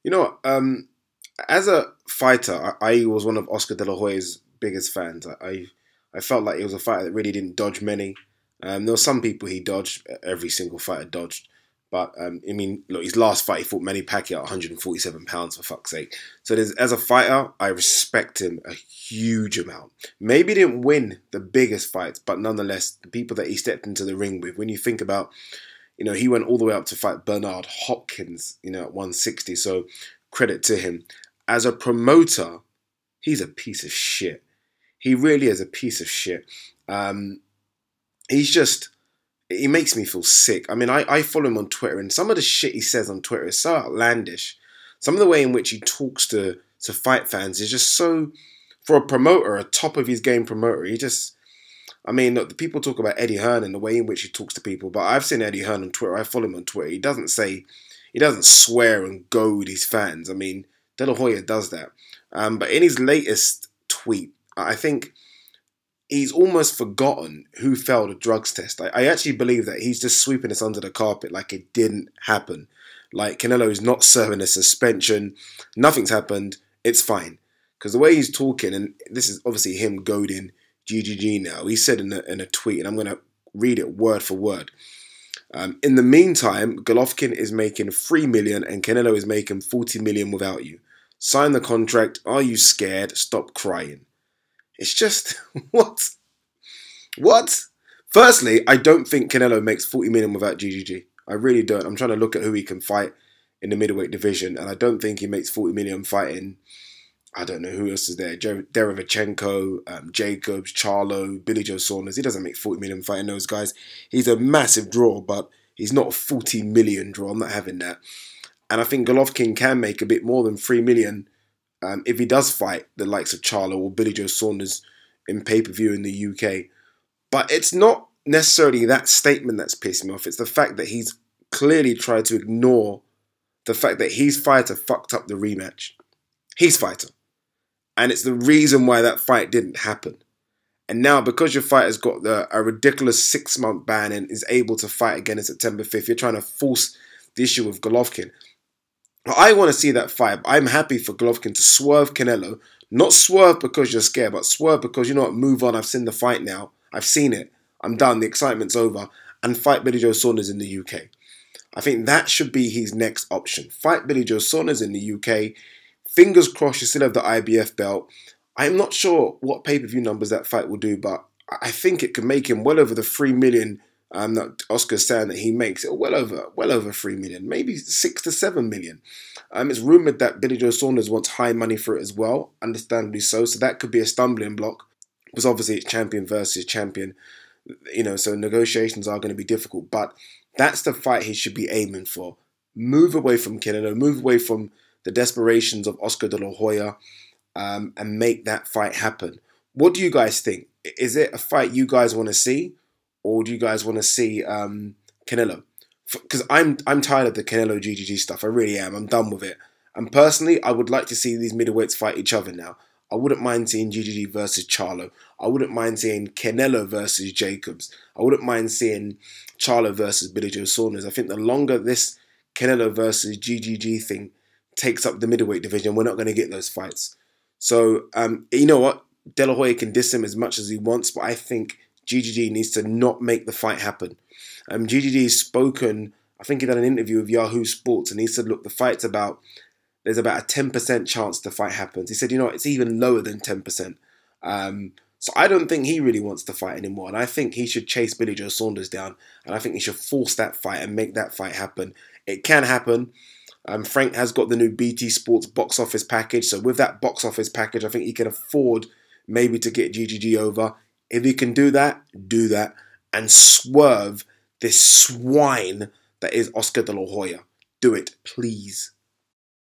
You know what? As a fighter, I was one of Oscar De La Hoya's biggest fans. I felt like he was a fighter that really didn't dodge many. There were some people he dodged. Every single fighter dodged. But I mean, look, his last fight he fought Manny Pacquiao at 147 pounds, for fuck's sake. So as a fighter, I respect him a huge amount. Maybe he didn't win the biggest fights, but nonetheless, the people that he stepped into the ring with. When you think about, he went all the way up to fight Bernard Hopkins, at 160. So credit to him. As a promoter, he's a piece of shit. He really is a piece of shit. He's just, he makes me feel sick. I mean, I follow him on Twitter, and some of the shit he says on Twitter is so outlandish. Some of the way in which he talks to fight fans is just so, for a promoter, a top of his game promoter, I mean, look, the people talk about Eddie Hearn and the way in which he talks to people, but I've seen Eddie Hearn on Twitter. I follow him on Twitter. He doesn't swear and goad his fans. I mean, De La Hoya does that. But in his latest tweet, I think he's almost forgotten who failed a drugs test. I actually believe that he's just sweeping this under the carpet like it didn't happen. Like Canelo is not serving a suspension. Nothing's happened. It's fine. Because the way he's talking, and this is obviously him goading GGG now. He said in a tweet, and I'm going to read it word for word. In the meantime, Golovkin is making 3 million and Canelo is making 40 million without you. Sign the contract. Are you scared? Stop crying. It's just, what? What? Firstly, I don't think Canelo makes 40 million without GGG. I really don't. I'm trying to look at who he can fight in the middleweight division, and I don't think he makes 40 million fighting, I don't know who else is there, Derevchenko, Jacobs, Charlo, Billy Joe Saunders. He doesn't make 40 million fighting those guys. He's a massive draw, but he's not a 40 million draw. I'm not having that. And I think Golovkin can make a bit more than 3 million if he does fight the likes of Charlo or Billy Joe Saunders in pay-per-view in the UK. But it's not necessarily that statement that's pissed me off. It's the fact that he's clearly tried to ignore the fact that his fighter fucked up the rematch. His fighter. And it's the reason why that fight didn't happen. And now, because your fighter's got a ridiculous 6-month ban and is able to fight again in September 5th, you're trying to force the issue with Golovkin. I want to see that fight. I'm happy for Golovkin to swerve Canelo. Not swerve because you're scared, but swerve because, you know what, move on. I've seen the fight now. I've seen it. I'm done. The excitement's over. And fight Billy Joe Saunders in the UK. I think that should be his next option. Fight Billy Joe Saunders in the UK. Fingers crossed you still have the IBF belt. I'm not sure what pay-per-view numbers that fight will do, but I think it could make him well over the 3 million that Oscar's saying that he makes. It well over 3 million, maybe 6 to 7 million. It's rumoured that Billy Joe Saunders wants high money for it as well, understandably so that could be a stumbling block, because obviously it's champion versus champion, so negotiations are going to be difficult, but that's the fight he should be aiming for. Move away from Canelo, move away from the desperations of Oscar De La Hoya, and make that fight happen. What do you guys think? Is it a fight you guys want to see, or do you guys want to see Canelo? Because I'm tired of the Canelo GGG stuff. I really am. I'm done with it. And personally, I would like to see these middleweights fight each other now. I wouldn't mind seeing GGG versus Charlo. I wouldn't mind seeing Canelo versus Jacobs. I wouldn't mind seeing Charlo versus Billy Joe Saunders. I think the longer this Canelo versus GGG thing takes up the middleweight division, we're not going to get those fights. So, you know what? De La Hoya can diss him as much as he wants, but I think GGG needs to not make the fight happen. GGG's spoken, I think he did an interview with Yahoo Sports, and he said, look, there's about a 10% chance the fight happens. He said, it's even lower than 10%. So I don't think he really wants to fight anymore, and I think he should chase Billy Joe Saunders down, and I think he should force that fight and make that fight happen. It can happen. Frank has got the new BT Sports box office package. So with that box office package, I think he can afford maybe to get GGG over. If he can do that, and swerve this swine that is Oscar De La Hoya. Do it, please.